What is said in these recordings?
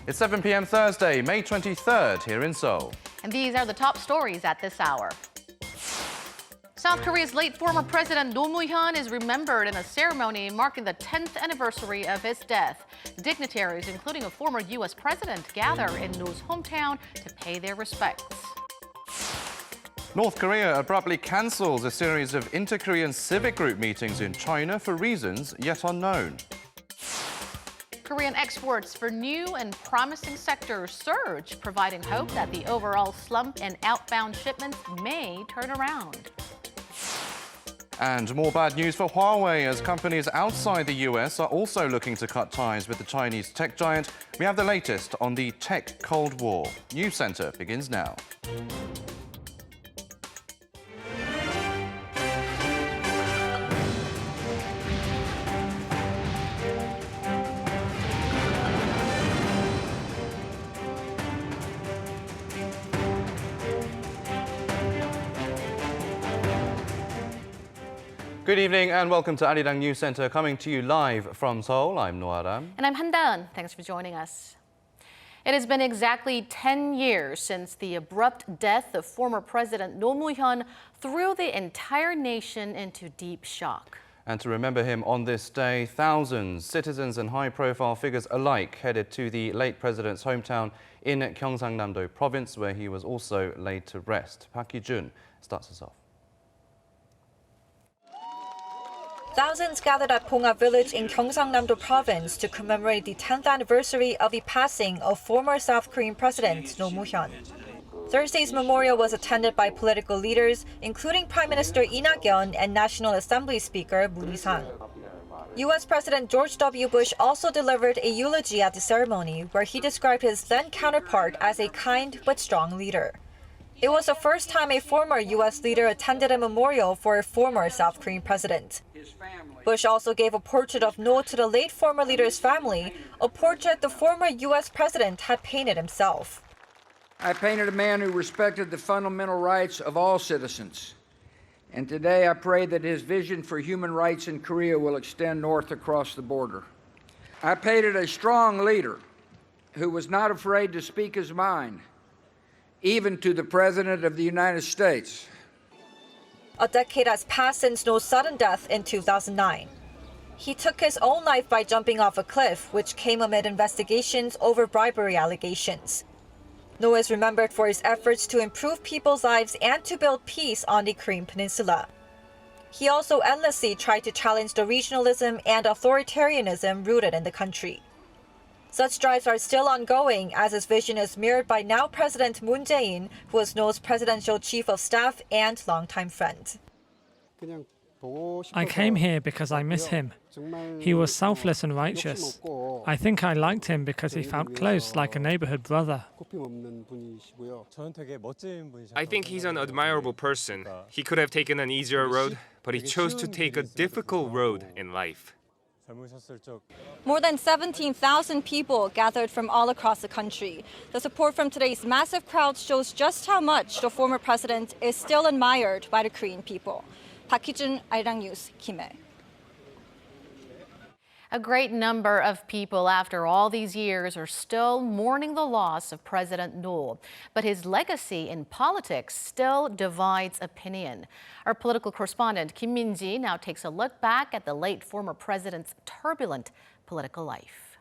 It's 7 p.m. Thursday, May 23rd, here in Seoul. And these are the top stories at this hour. South Korea's late former president Roh Moo-hyun is remembered in a ceremony marking the 10th anniversary of his death. Dignitaries, including a former U.S. president, gather in Roh's hometown to pay their respects. North Korea abruptly cancels a series of inter-Korean civic group meetings in China for reasons yet unknown. Korean exports for new and promising sectors surge, providing hope that the overall slump in outbound shipments may turn around. And more bad news for Huawei as companies outside the U.S. are also looking to cut ties with the Chinese tech giant. We have the latest on the tech Cold War. NEWSCENTER begins now. Good evening and welcome to Arirang News Center, coming to you live from Seoul. I'm Noaram. And I'm Han-daeun. Thanks for joining us. It has been exactly 10 years since the abrupt death of former President Roh Moo-hyun threw the entire nation into deep shock. And to remember him on this day, thousands, citizens and high-profile figures alike headed to the late president's hometown in Gyeongsangnam-do province, where he was also laid to rest. Park Hee-jun starts us off. Thousands gathered at Bongha Village in Gyeongsangnam-do province to commemorate the 10th anniversary of the passing of former South Korean President Roh Moo-hyun. Thursday's memorial was attended by political leaders, including Prime Minister Lee Nak-yeon and National Assembly Speaker Moon Hee-sang. U.S. President George W. Bush also delivered a eulogy at the ceremony, where he described his then counterpart as a kind but strong leader. It was the first time a former U.S. leader attended a memorial for a former South Korean president. Bush also gave a portrait of Roh to the late former leader's family, a portrait the former U.S. president had painted himself. I painted a man who respected the fundamental rights of all citizens. And today I pray that his vision for human rights in Korea will extend north across the border. I painted a strong leader who was not afraid to speak his mind, even to the President of the United States. A decade has passed since Roh's sudden death in 2009. He took his own life by jumping off a cliff, which came amid investigations over bribery allegations. Roh is remembered for his efforts to improve people's lives and to build peace on the Korean peninsula. He also endlessly tried to challenge the regionalism and authoritarianism rooted in the country. Such drives are still ongoing, as his vision is mirrored by now President Moon Jae-in, who was Roh's presidential chief of staff and longtime friend. I came here because I miss him. He was selfless and righteous. I think I liked him because he felt close, like a neighborhood brother. I think he's an admirable person. He could have taken an easier road, but he chose to take a difficult road in life. More than 17,000 people gathered from all across the country. The support from today's massive crowd shows just how much the former president is still admired by the Korean people. Park Hee-jun, Arirang News, Kimhae. A great number of people, after all these years, are still mourning the loss of President Roh. But his legacy in politics still divides opinion. Our political correspondent Kim Min-ji now takes a look back at the late former president's turbulent political life.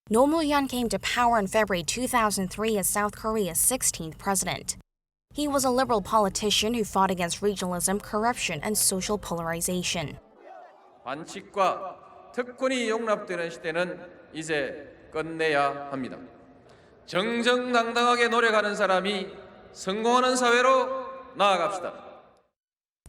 Roh Moo-hyun came to power in February 2003 as South Korea's 16th president. He was a liberal politician who fought against regionalism, corruption, and social polarization. 반칙과 특권이 용납되는 시대는 이제 끝내야 합니다. 정정당당하게 노력하는 사람이 성공하는 사회로 나아갑시다.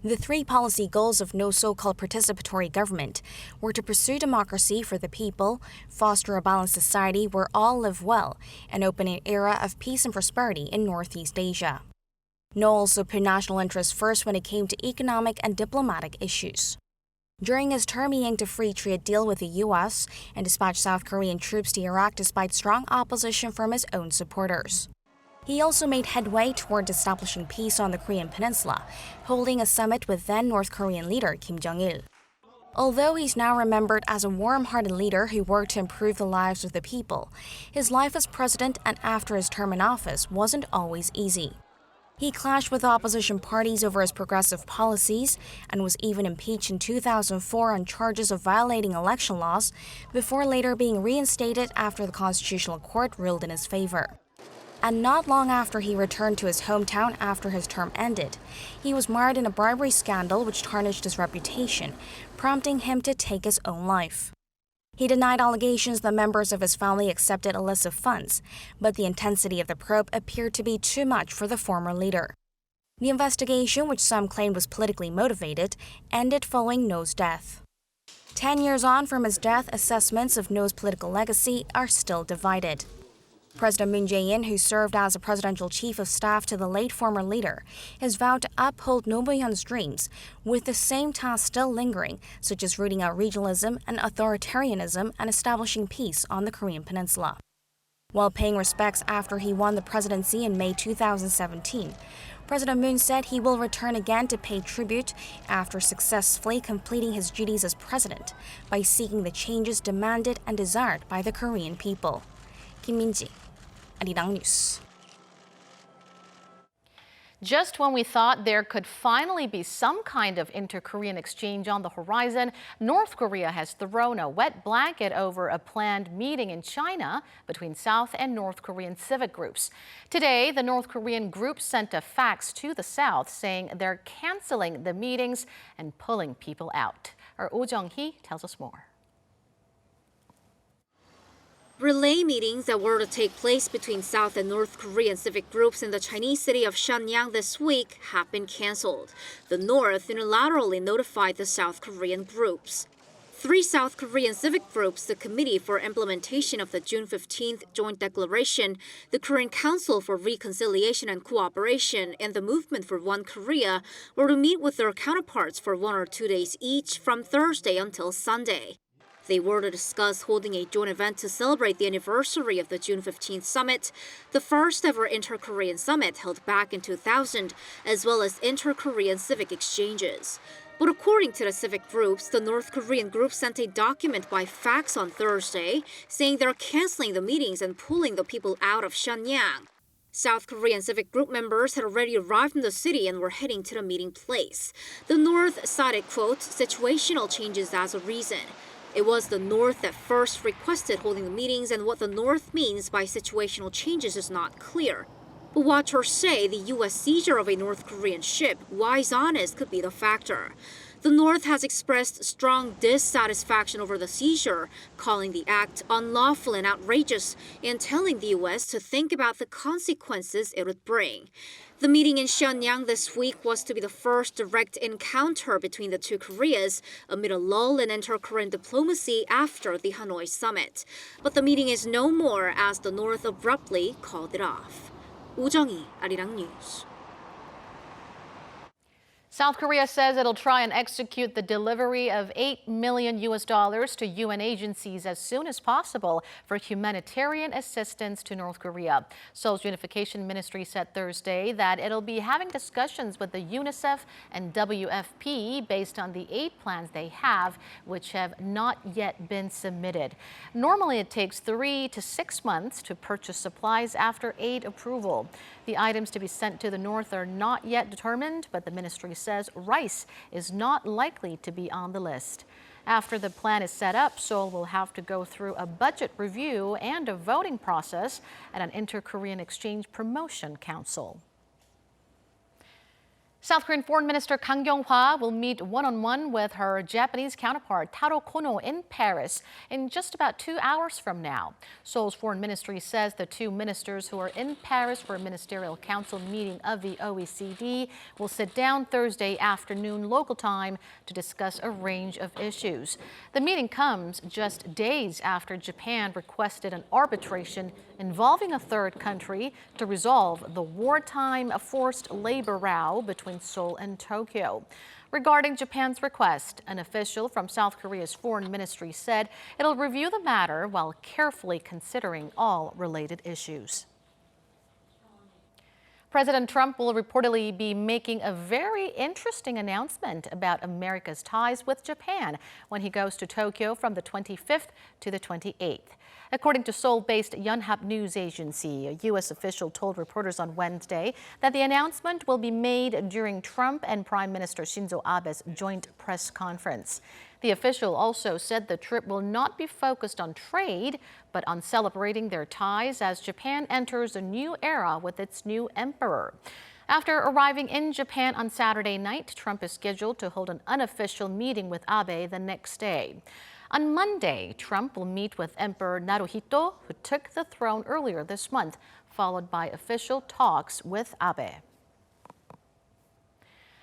The three policy goals of Roh's so-called participatory government were to pursue democracy for the people, foster a balanced society where all live well, and open an era of peace and prosperity in Northeast Asia. Roh also put national interests first when it came to economic and diplomatic issues. During his term, he inked a free trade deal with the U.S. and dispatched South Korean troops to Iraq despite strong opposition from his own supporters. He also made headway toward establishing peace on the Korean peninsula, holding a summit with then North Korean leader Kim Jong-il. Although he's now remembered as a warm-hearted leader who worked to improve the lives of the people, his life as president and after his term in office wasn't always easy. He clashed with opposition parties over his progressive policies and was even impeached in 2004 on charges of violating election laws before later being reinstated after the Constitutional Court ruled in his favor. And not long after he returned to his hometown after his term ended, he was mired in a bribery scandal which tarnished his reputation, prompting him to take his own life. He denied allegations that members of his family accepted illicit funds, but the intensity of the probe appeared to be too much for the former leader. The investigation, which some claimed was politically motivated, ended following No's death. 10 years on from his death, assessments of No's political legacy are still divided. President Moon Jae-in, who served as a presidential chief of staff to the late former leader, has vowed to uphold Roh Moo-hyun's dreams, with the same tasks still lingering, such as rooting out regionalism and authoritarianism and establishing peace on the Korean peninsula. While paying respects after he won the presidency in May 2017, President Moon said he will return again to pay tribute after successfully completing his duties as president by seeking the changes demanded and desired by the Korean people. Kim Min-ji, Arirang News. Just when we thought there could finally be some kind of inter-Korean exchange on the horizon, North Korea has thrown a wet blanket over a planned meeting in China between South and North Korean civic groups. Today, the North Korean group sent a fax to the South saying they're canceling the meetings and pulling people out. Our Oh Jung-hee tells us more. Relay meetings that were to take place between South and North Korean civic groups in the Chinese city of Shenyang this week have been canceled. The North unilaterally notified the South Korean groups. 3 South Korean civic groups, the Committee for Implementation of the June 15th Joint Declaration, the Korean Council for Reconciliation and Cooperation, and the Movement for One Korea, were to meet with their counterparts for 1 or 2 days each from Thursday until Sunday. They were to discuss holding a joint event to celebrate the anniversary of the June 15th summit, the first ever inter-Korean summit held back in 2000, as well as inter-Korean civic exchanges. But according to the civic groups, the North Korean group sent a document by fax on Thursday saying they're canceling the meetings and pulling the people out of Shenyang. South Korean civic group members had already arrived in the city and were heading to the meeting place. The North cited, quote, situational changes as a reason. It was the North that first requested holding the meetings, and what the North means by situational changes is not clear. But watchers say the U.S. seizure of a North Korean ship, Wise Honest, could be the factor. The North has expressed strong dissatisfaction over the seizure, calling the act unlawful and outrageous, and telling the U.S. to think about the consequences it would bring. The meeting in Shenyang this week was to be the first direct encounter between the two Koreas amid a lull in inter-Korean diplomacy after the Hanoi summit. But the meeting is no more as the North abruptly called it off. Oh Jung-hee, Arirang News. South Korea says it'll try and execute the delivery of $8 million to UN agencies as soon as possible for humanitarian assistance to North Korea. Seoul's Unification Ministry said Thursday that it'll be having discussions with the UNICEF and WFP based on the aid plans they have, which have not yet been submitted. Normally, it takes 3 to 6 months to purchase supplies after aid approval. The items to be sent to the North are not yet determined, but the ministry says rice is not likely to be on the list. After the plan is set up, Seoul will have to go through a budget review and a voting process at an Inter-Korean Exchange Promotion Council. South Korean Foreign Minister Kang Kyung-hwa will meet one-on-one with her Japanese counterpart Taro Kono in Paris in just about 2 hours from now. Seoul's foreign ministry says the two ministers who are in Paris for a ministerial council meeting of the OECD will sit down Thursday afternoon local time to discuss a range of issues. The meeting comes just days after Japan requested an arbitration involving a third country to resolve the wartime forced labor row between Seoul and Tokyo. Regarding Japan's request, an official from South Korea's foreign ministry said it'll review the matter while carefully considering all related issues. President Trump will reportedly be making a very interesting announcement about America's ties with Japan when he goes to Tokyo from the 25th to the 28th. According to Seoul-based Yonhap news agency, a U.S. official told reporters on Wednesday that the announcement will be made during Trump and Prime Minister Shinzo Abe's joint press conference. The official also said the trip will not be focused on trade, but on celebrating their ties as Japan enters a new era with its new emperor. After arriving in Japan on Saturday night, Trump is scheduled to hold an unofficial meeting with Abe the next day. On Monday, Trump will meet with Emperor Naruhito, who took the throne earlier this month, followed by official talks with Abe.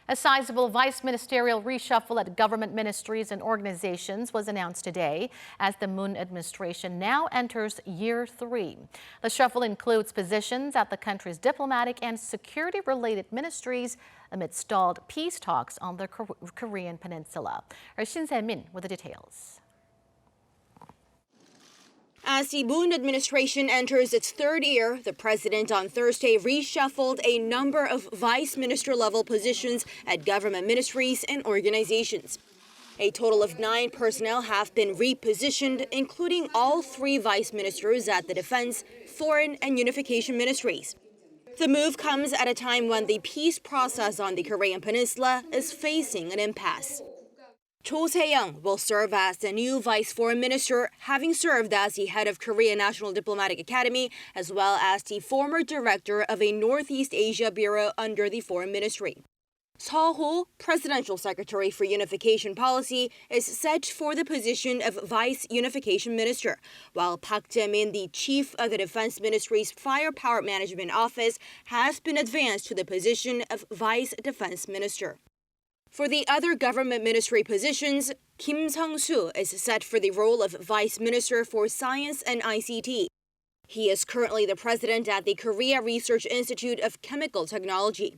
A sizable vice-ministerial reshuffle at government ministries and organizations was announced today as the Moon administration now enters year 3. The shuffle includes positions at the country's diplomatic and security-related ministries amid stalled peace talks on the Korean peninsula. Shin Se-min with the details. As the Moon administration enters its 3rd year, the president on Thursday reshuffled a number of vice minister level positions at government ministries and organizations. A total of 9 personnel have been repositioned, including all 3 vice ministers at the defense, foreign, and unification ministries. The move comes at a time when the peace process on the Korean peninsula is facing an impasse. Cho Se-young will serve as the new vice foreign minister, having served as the head of Korea National Diplomatic Academy, as well as the former director of a Northeast Asia bureau under the foreign ministry. Seo Ho, presidential secretary for unification policy, is set for the position of vice unification minister, while Park Jae-min, the chief of the defense ministry's firepower management office, has been advanced to the position of vice defense minister. For the other government ministry positions, Kim Sung-soo is set for the role of Vice Minister for Science and ICT. He is currently the president at the Korea Research Institute of Chemical Technology.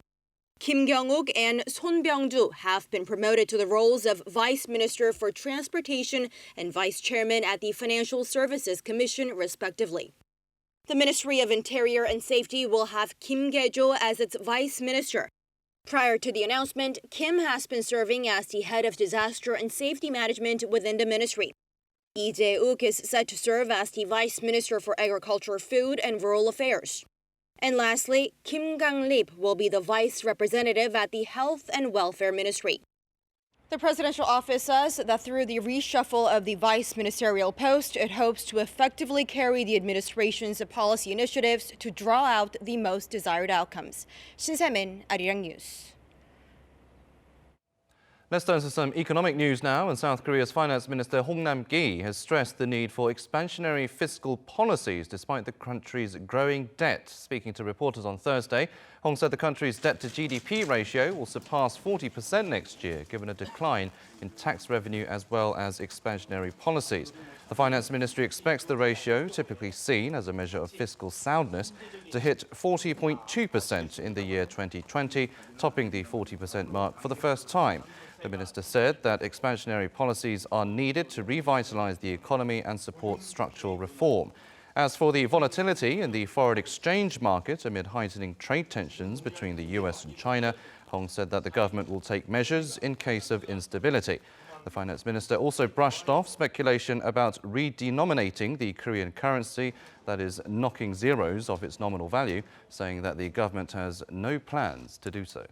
Kim Kyung-uk and Son Byung-do have been promoted to the roles of Vice Minister for Transportation and Vice Chairman at the Financial Services Commission, respectively. The Ministry of Interior and Safety will have Kim Kye-jo as its Vice Minister. Prior to the announcement, Kim has been serving as the head of disaster and safety management within the ministry. Lee Jae-uk is set to serve as the Vice Minister for Agriculture, Food, and Rural Affairs. And lastly, Kim Kang-lip will be the Vice Representative at the Health and Welfare Ministry. The presidential office says that through the reshuffle of the vice ministerial post, it hopes to effectively carry the administration's policy initiatives to draw out the most desired outcomes. Shin Se-min, Arirang News. Let's turn to some economic news now. And South Korea's Finance Minister Hong Nam-ki has stressed the need for expansionary fiscal policies despite the country's growing debt. Speaking to reporters on Thursday, Hong said the country's debt-to-GDP ratio will surpass 40% next year, given a decline in tax revenue as well as expansionary policies. The Finance Ministry expects the ratio, typically seen as a measure of fiscal soundness, to hit 40.2% in the year 2020, topping the 40% mark for the first time. The minister said that expansionary policies are needed to revitalize the economy and support structural reform. As for the volatility in the foreign exchange market amid heightening trade tensions between the U.S. and China, Hong said that the government will take measures in case of instability. The finance minister also brushed off speculation about redenominating the Korean currency, that is, knocking zeros off its nominal value, saying that the government has no plans to do so.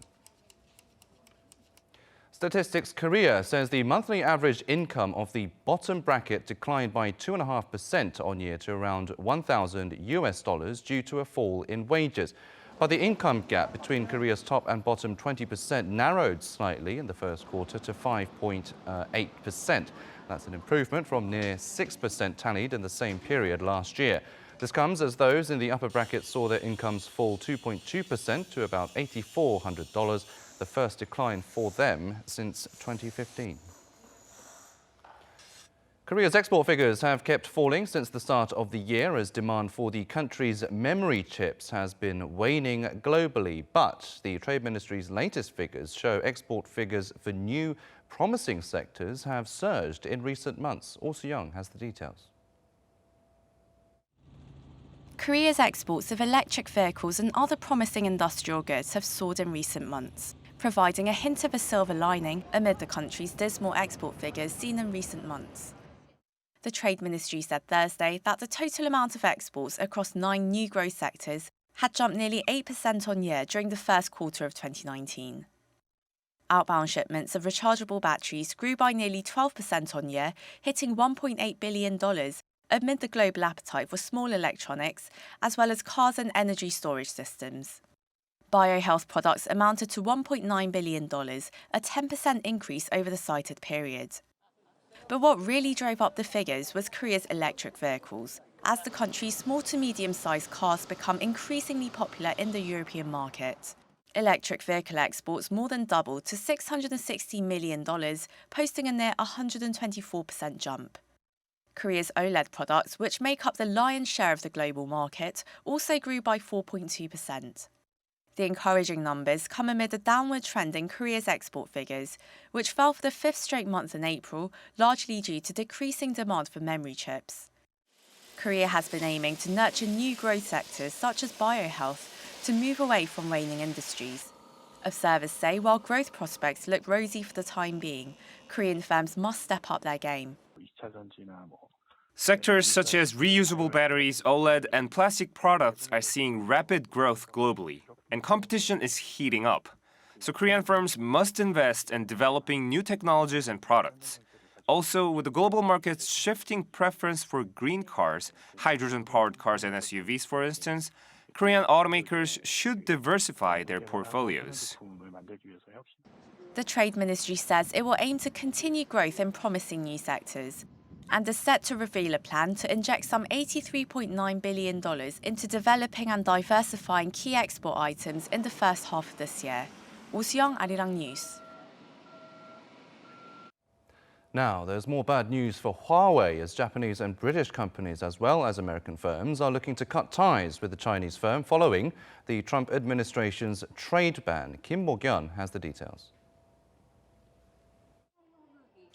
Statistics Korea says the monthly average income of the bottom bracket declined by 2.5% on year to around $1,000 due to a fall in wages. But the income gap between Korea's top and bottom 20% narrowed slightly in the first quarter to 5.8%. That's an improvement from near 6% tallied in the same period last year. This comes as those in the upper bracket saw their incomes fall 2.2% to about $8,400. The first decline for them since 2015. Korea's export figures have kept falling since the start of the year as demand for the country's memory chips has been waning globally. But the Trade Ministry's latest figures show export figures for new promising sectors have surged in recent months. Oh Soo-young has the details. Korea's exports of electric vehicles and other promising industrial goods have soared in recent months, providing a hint of a silver lining amid the country's dismal export figures seen in recent months. The Trade Ministry said Thursday that the total amount of exports across 9 new growth sectors had jumped nearly 8% on year during the first quarter of 2019. Outbound shipments of rechargeable batteries grew by nearly 12% on year, hitting $1.8 billion, amid the global appetite for small electronics, as well as cars and energy storage systems. Biohealth products amounted to $1.9 billion, a 10% increase over the cited period. But what really drove up the figures was Korea's electric vehicles, as the country's small to medium-sized cars become increasingly popular in the European market. Electric vehicle exports more than doubled to $660 million, posting a near 124% jump. Korea's OLED products, which make up the lion's share of the global market, also grew by 4.2%. The encouraging numbers come amid a downward trend in Korea's export figures, which fell for the 5th straight month in April, largely due to decreasing demand for memory chips. Korea has been aiming to nurture new growth sectors such as biohealth to move away from waning industries. Observers say while growth prospects look rosy for the time being, Korean firms must step up their game. Sectors such as reusable batteries, OLED, and plastic products are seeing rapid growth globally, and competition is heating up. So Korean firms must invest in developing new technologies and products. Also, with the global market's shifting preference for green cars, hydrogen-powered cars and SUVs, for instance, Korean automakers should diversify their portfolios. The Trade Ministry says it will aim to continue growth in promising new sectors and is set to reveal a plan to inject some $83.9 billion into developing and diversifying key export items in the first half of this year. Seoul, Arirang News. Now, there's more bad news for Huawei as Japanese and British companies, as well as American firms, are looking to cut ties with the Chinese firm following the Trump administration's trade ban. Kim Bo-kyun has the details.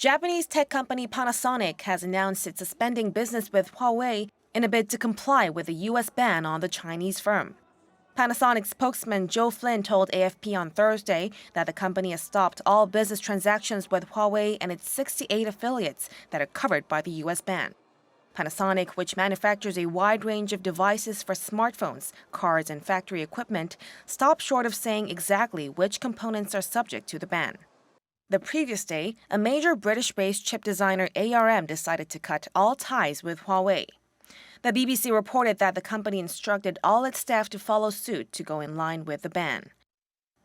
Japanese tech company Panasonic has announced it's suspending business with Huawei in a bid to comply with the U.S. ban on the Chinese firm. Panasonic spokesman Joe Flynn told AFP on Thursday that the company has stopped all business transactions with Huawei and its 68 affiliates that are covered by the U.S. ban. Panasonic, which manufactures a wide range of devices for smartphones, cars, and factory equipment, stopped short of saying exactly which components are subject to the ban. The previous day, a major British-based chip designer ARM decided to cut all ties with Huawei. The BBC reported that the company instructed all its staff to follow suit to go in line with the ban.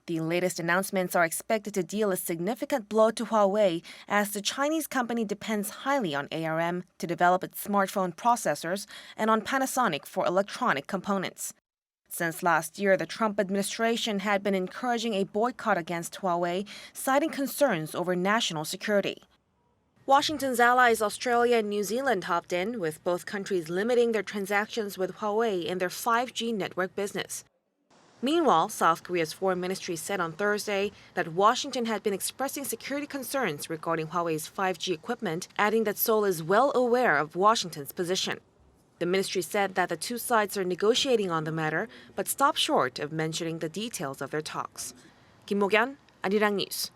The latest announcements are expected to deal a significant blow to Huawei as the Chinese company depends highly on ARM to develop its smartphone processors and on Panasonic for electronic components. Since last year, the Trump administration had been encouraging a boycott against Huawei, citing concerns over national security. Washington's allies Australia and New Zealand hopped in, with both countries limiting their transactions with Huawei in their 5G network business. Meanwhile, South Korea's foreign ministry said on Thursday that Washington had been expressing security concerns regarding Huawei's 5G equipment, adding that Seoul is well aware of Washington's position. The ministry said that the two sides are negotiating on the matter, but stopped short of mentioning the details of their talks. Kim Bo-kyun, Arirang News.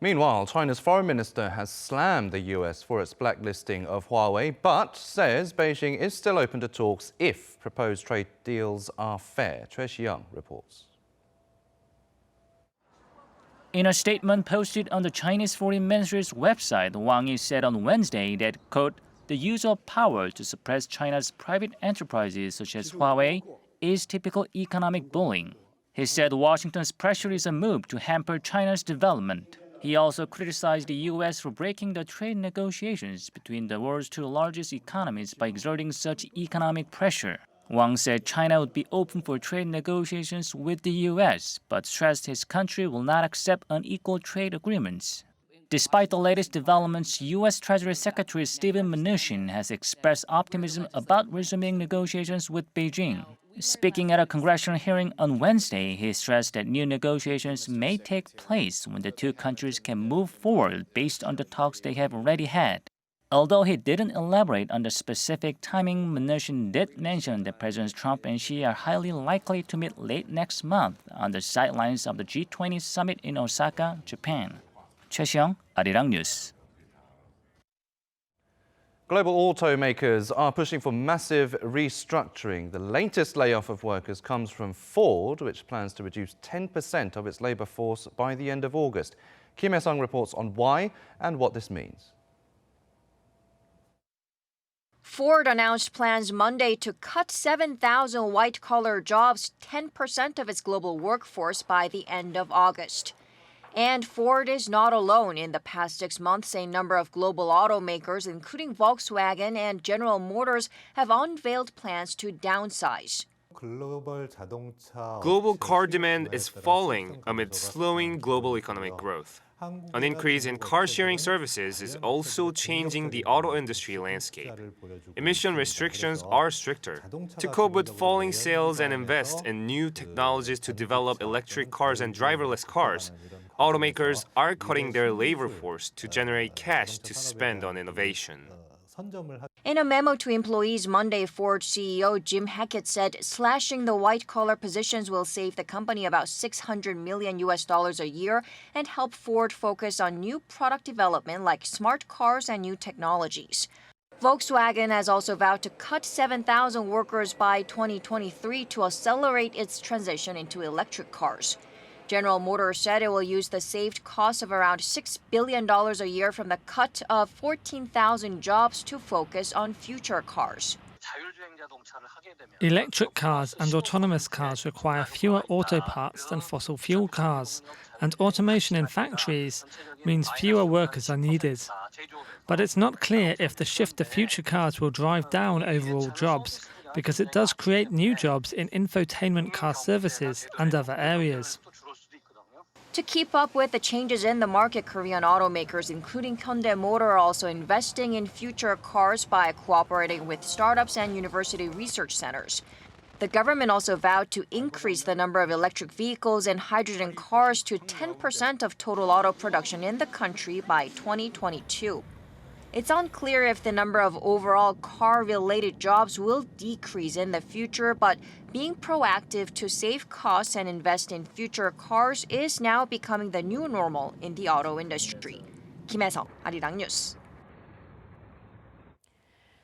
Meanwhile, China's foreign minister has slammed the U.S. for its blacklisting of Huawei, but says Beijing is still open to talks if proposed trade deals are fair. Choi Shi-young reports. In a statement posted on the Chinese Foreign Ministry's website, Wang Yi said on Wednesday that, quote, the use of power to suppress China's private enterprises such as Huawei is typical economic bullying. He said Washington's pressure is a move to hamper China's development. He also criticized the U.S. for breaking the trade negotiations between the world's two largest economies by exerting such economic pressure. Wang said China would be open for trade negotiations with the U.S., but stressed his country will not accept unequal trade agreements. Despite the latest developments, U.S. Treasury Secretary Steven Mnuchin has expressed optimism about resuming negotiations with Beijing. Speaking at a congressional hearing on Wednesday, he stressed that new negotiations may take place when the two countries can move forward based on the talks they have already had. Although he didn't elaborate on the specific timing, Mnuchin did mention that Presidents Trump and Xi are highly likely to meet late next month on the sidelines of the G20 summit in Osaka, Japan. Choi Seong, Arirang News. Global automakers are pushing for massive restructuring. The latest layoff of workers comes from Ford, which plans to reduce 10% of its labor force by the end of August. Kim Hye-sung reports on why and what this means. Ford announced plans Monday to cut 7,000 white-collar jobs, 10% of its global workforce, by the end of August. And Ford is not alone. In the past 6 months, a number of global automakers, including Volkswagen and General Motors, have unveiled plans to downsize. Global car demand is falling amid slowing global economic growth. An increase in car-sharing services is also changing the auto industry landscape. Emission restrictions are stricter. To cope with falling sales and invest in new technologies to develop electric cars and driverless cars, automakers are cutting their labor force to generate cash to spend on innovation. In a memo to employees Monday, Ford CEO Jim Hackett said slashing the white-collar positions will save the company about $600 million a year and help Ford focus on new product development like smart cars and new technologies. Volkswagen has also vowed to cut 7,000 workers by 2023 to accelerate its transition into electric cars. General Motors said it will use the saved cost of around $6 billion a year from the cut of 14,000 jobs to focus on future cars. Electric cars and autonomous cars require fewer auto parts than fossil fuel cars, and automation in factories means fewer workers are needed. But it's not clear if the shift to future cars will drive down overall jobs, because it does create new jobs in infotainment car services and other areas. To keep up with the changes in the market, Korean automakers, including Hyundai Motor, are also investing in future cars by cooperating with startups and university research centers. The government also vowed to increase the number of electric vehicles and hydrogen cars to 10% of total auto production in the country by 2022. It's unclear if the number of overall car-related jobs will decrease in the future, but being proactive to save costs and invest in future cars is now becoming the new normal in the auto industry. Kim Hye-sung, Arirang News.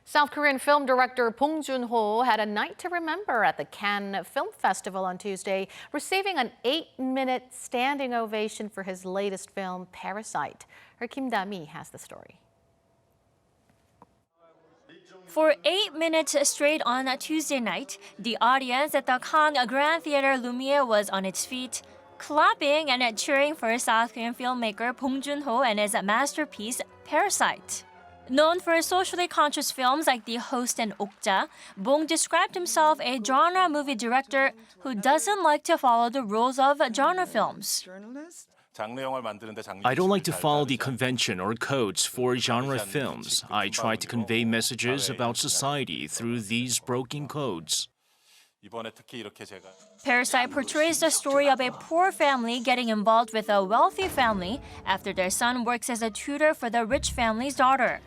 South Korean film director Bong Joon-ho had a night to remember at the Cannes Film Festival on Tuesday, receiving an 8-minute standing ovation for his latest film, Parasite. Her Kim Da-mi has the story. For 8 minutes straight on Tuesday night, the audience at the Cannes Grand Theatre Lumiere was on its feet, clapping and cheering for South Korean filmmaker Bong Joon-ho and his masterpiece, Parasite. Known for socially conscious films like The Host and Okja, Bong described himself a genre movie director who doesn't like to follow the rules of genre films. I don't like to follow the convention or codes for genre films. I try to convey messages about society through these broken codes. Parasite portrays the story of a poor family getting involved with a wealthy family after their son works as a tutor for the rich family's daughter.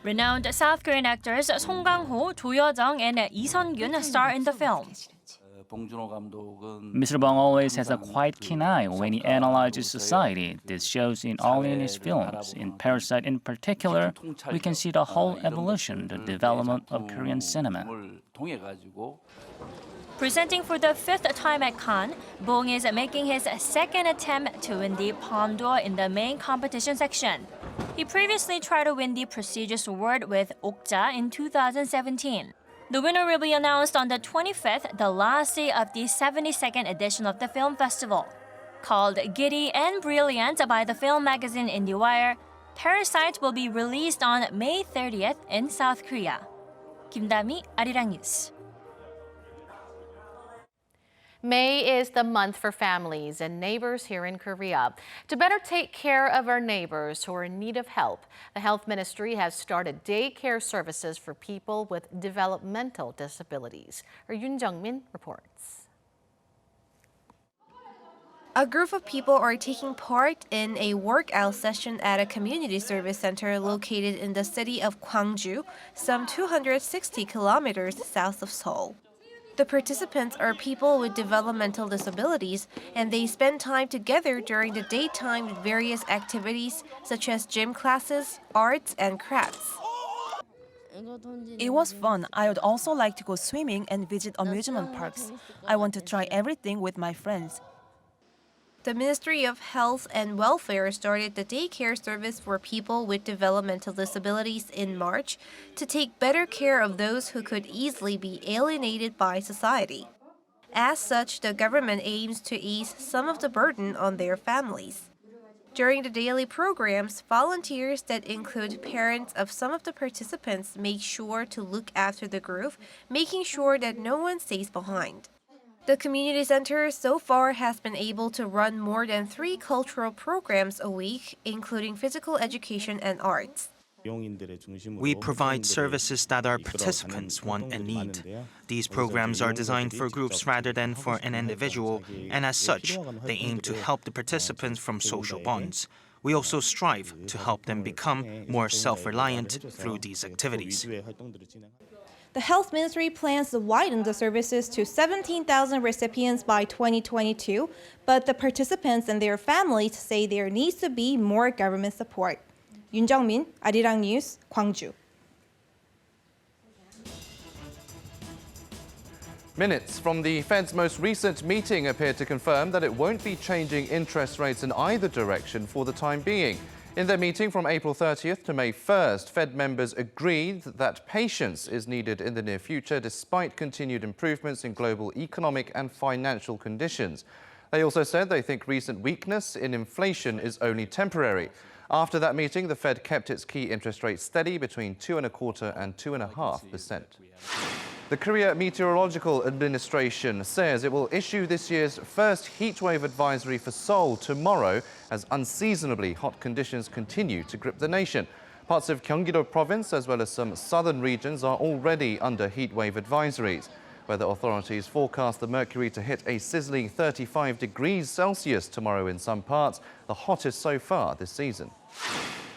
Renowned South Korean actors Song Kang-ho, Do Ye-jung, and Lee Sun-gyun star in the film. Mr. Bong always has a quite keen eye when he analyzes society. This shows in all in his films. In Parasite in particular, we can see the whole evolution, the development of Korean cinema. Presenting for the 5th time at Cannes, Bong is making his second attempt to win the Palme d'Or in the main competition section. He previously tried to win the prestigious award with Okja in 2017. The winner will be announced on the 25th, the last day of the 72nd edition of the film festival. Called Giddy and Brilliant by the film magazine IndieWire, Parasite will be released on May 30th in South Korea. Kim Da-mi, Arirang News. May is the month for families and neighbors here in Korea. To better take care of our neighbors who are in need of help, the Health Ministry has started daycare services for people with developmental disabilities. Yoon Jung-min reports. A group of people are taking part in a workout session at a community service center located in the city of Gwangju, some 260 kilometers south of Seoul. The participants are people with developmental disabilities, and they spend time together during the daytime with various activities such as gym classes, arts, and crafts. It was fun. I would also like to go swimming and visit amusement parks. I want to try everything with my friends. The Ministry of Health and Welfare started the daycare service for people with developmental disabilities in March to take better care of those who could easily be alienated by society. As such, the government aims to ease some of the burden on their families. During the daily programs, volunteers that include parents of some of the participants make sure to look after the group, making sure that no one stays behind. The community center so far has been able to run more than 3 cultural programs a week, including physical education and arts. We provide services that our participants want and need. These programs are designed for groups rather than for an individual, and as such, they aim to help the participants from social bonds. We also strive to help them become more self-reliant through these activities. The Health Ministry plans to widen the services to 17,000 recipients by 2022, but the participants and their families say there needs to be more government support. Yoon Jung-min, Arirang News, Gwangju. Minutes from the Fed's most recent meeting appear to confirm that it won't be changing interest rates in either direction for the time being. In their meeting from April 30th to May 1st, Fed members agreed that patience is needed in the near future despite continued improvements in global economic and financial conditions. They also said they think recent weakness in inflation is only temporary. After that meeting, the Fed kept its key interest rate steady between 2.25% and 2.5%. The Korea Meteorological Administration says it will issue this year's first heatwave advisory for Seoul tomorrow as unseasonably hot conditions continue to grip the nation. Parts of Gyeonggi-do province as well as some southern regions are already under heatwave advisories. Weather authorities forecast the mercury to hit a sizzling 35 degrees Celsius tomorrow in some parts, the hottest so far this season.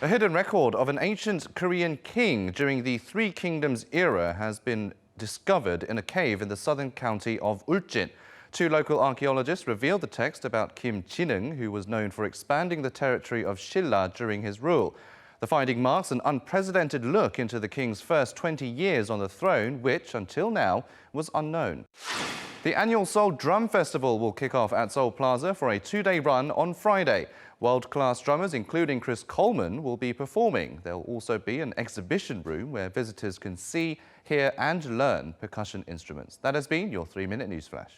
A hidden record of an ancient Korean king during the Three Kingdoms era has been discovered in a cave in the southern county of Ulchin. 2 local archaeologists revealed the text about Kim Jinung, who was known for expanding the territory of Shilla during his rule. The finding marks an unprecedented look into the king's first 20 years on the throne, which, until now, was unknown. The annual Seoul Drum Festival will kick off at Seoul Plaza for a 2-day run on Friday. World-class drummers, including Chris Coleman, will be performing. There will also be an exhibition room where visitors can see, hear and learn percussion instruments. That has been your 3-minute news flash.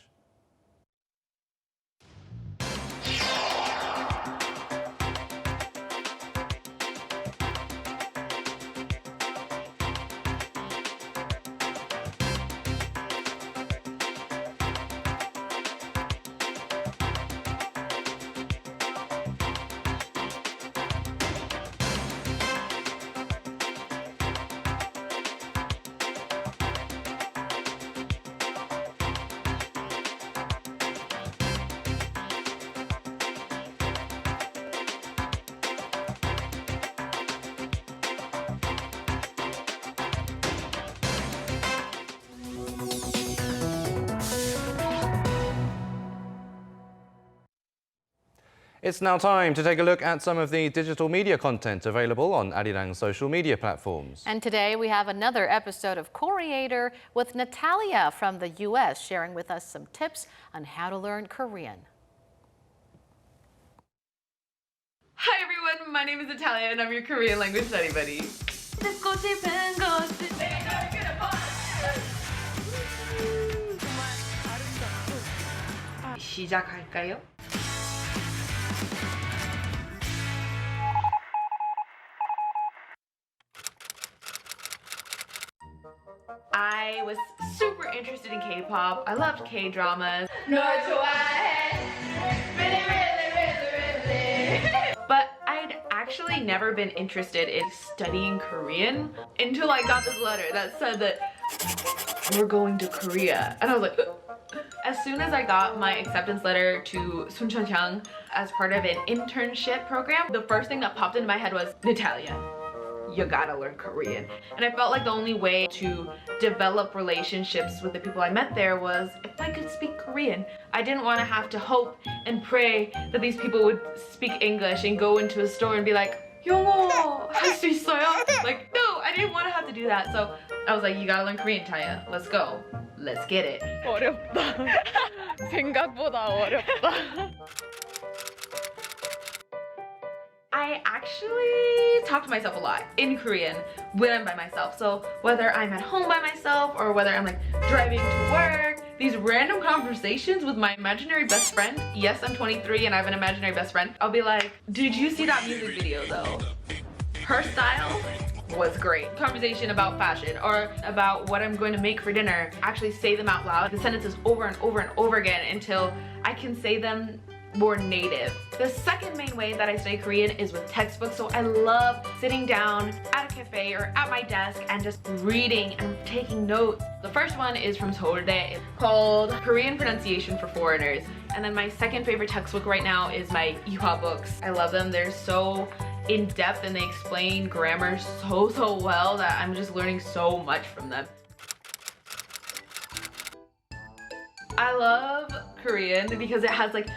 It's now time to take a look at some of the digital media content available on Arirang's social media platforms. And today we have another episode of Koreator with Natalia from the U.S. sharing with us some tips on how to learn Korean. Hi everyone, my name is Natalia and I'm your Korean language study buddy. 시작할까요? I was super interested in K-pop. I loved K-dramas. 널 좋아해. Really, really, really, really. But I'd actually never been interested in studying Korean until I got this letter that said that we're going to Korea. And I was like, As soon as I got my acceptance letter to Suncheongyang as part of an internship program, the first thing that popped into my head was Natalia. You gotta learn Korean. And I felt like the only way to develop relationships with the people I met there was if I could speak Korean. I didn't want to have to hope and pray that these people would speak English and go into a store and be like, 영어 할 수 있어요? Like, no, I didn't want to have to do that. So I was like, you gotta learn Korean, Taya. Let's go. Let's get it. 어렵다. 생각보다 어렵다. I actually talk to myself a lot in Korean when I'm by myself. So whether I'm at home by myself or whether I'm like driving to work, these random conversations with my imaginary best friend. Yes, I'm 23 and I have an imaginary best friend. I'll be like, did you see that music video though? Her style was great. Conversation about fashion or about what I'm going to make for dinner. Actually say them out loud. The sentences over and over and over again until I can say them more native. The second main way that I study Korean is with textbooks. So I love sitting down at a cafe or at my desk and just reading and taking notes. The first one is from Seoul. It's called Korean Pronunciation for Foreigners. And then my second favorite textbook right now is my Yuhua books. I love them. They're so in-depth and they explain grammar so well that I'm just learning so much from them. I love Korean because it has like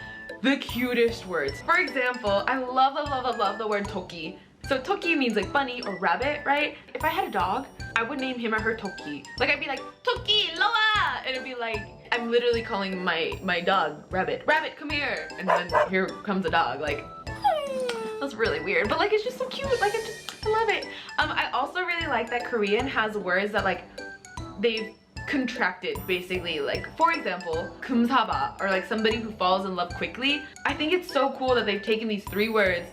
the cutest words. For example, I love the word toki. So toki means like bunny or rabbit, right? If I had a dog, I would name him or her Toki. Like I'd be like, Toki, Loa! And it'd be like, I'm literally calling my dog Rabbit. Rabbit, come here! And then here comes a dog, like, that's really weird. But like, it's just so cute, like I love it. I also really like that Korean has words that like, they've contracted basically. Like for example, kumsaba, or like somebody who falls in love quickly. I think it's so cool that they've taken these three words,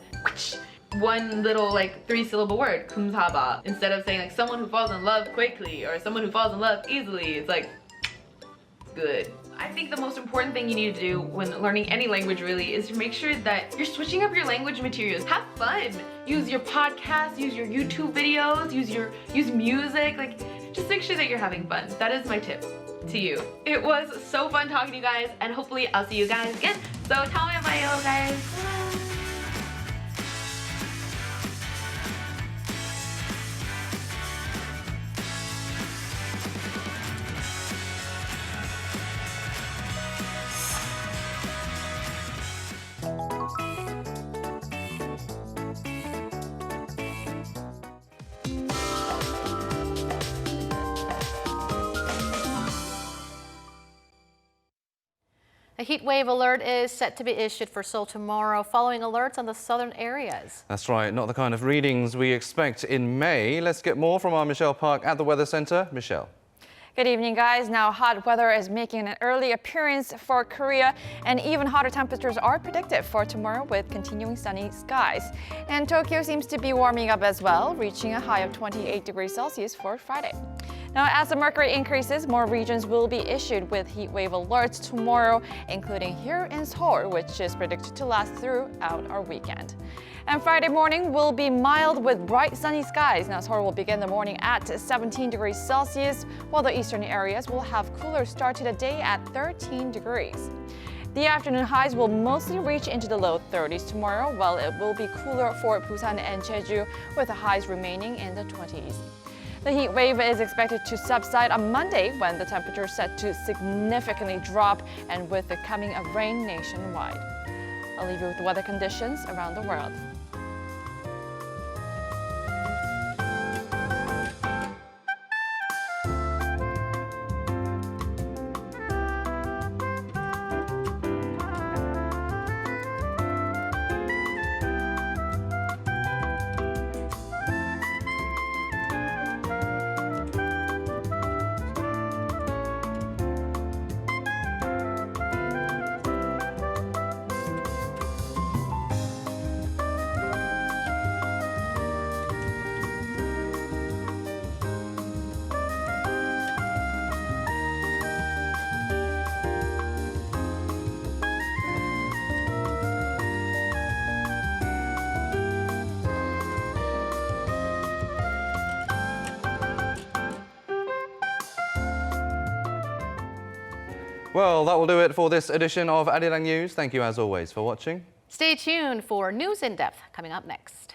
one little like 3-syllable word, kumsaba, instead of saying like someone who falls in love quickly or someone who falls in love easily. It's like, it's good. I think the most important thing you need to do when learning any language really is to make sure that you're switching up your language materials. Have fun. Use your podcasts, use your YouTube videos, use music, like just make sure that you're having fun. That is my tip to you. It was so fun talking to you guys and hopefully I'll see you guys again. So 다음에 봐요, guys. A heat wave alert is set to be issued for Seoul tomorrow, following alerts on the southern areas. That's right, not the kind of readings we expect in May. Let's get more from our Michelle Park at the Weather Center. Michelle. Good evening, guys. Now, hot weather is making an early appearance for Korea, and even hotter temperatures are predicted for tomorrow with continuing sunny skies. And Tokyo seems to be warming up as well, reaching a high of 28 degrees Celsius for Friday. Now, as the mercury increases, more regions will be issued with heat wave alerts tomorrow, including here in Seoul, which is predicted to last throughout our weekend. And Friday morning will be mild with bright sunny skies. Now, Seoul will begin the morning at 17 degrees Celsius, while the eastern areas will have cooler start to the day at 13 degrees. The afternoon highs will mostly reach into the low 30s tomorrow, while it will be cooler for Busan and Jeju, with the highs remaining in the 20s. The heat wave is expected to subside on Monday when the temperature is set to significantly drop and with the coming of rain nationwide. I'll leave you with the weather conditions around the world. Well, that will do it for this edition of Arirang News. Thank you as always for watching. Stay tuned for News in Depth coming up next.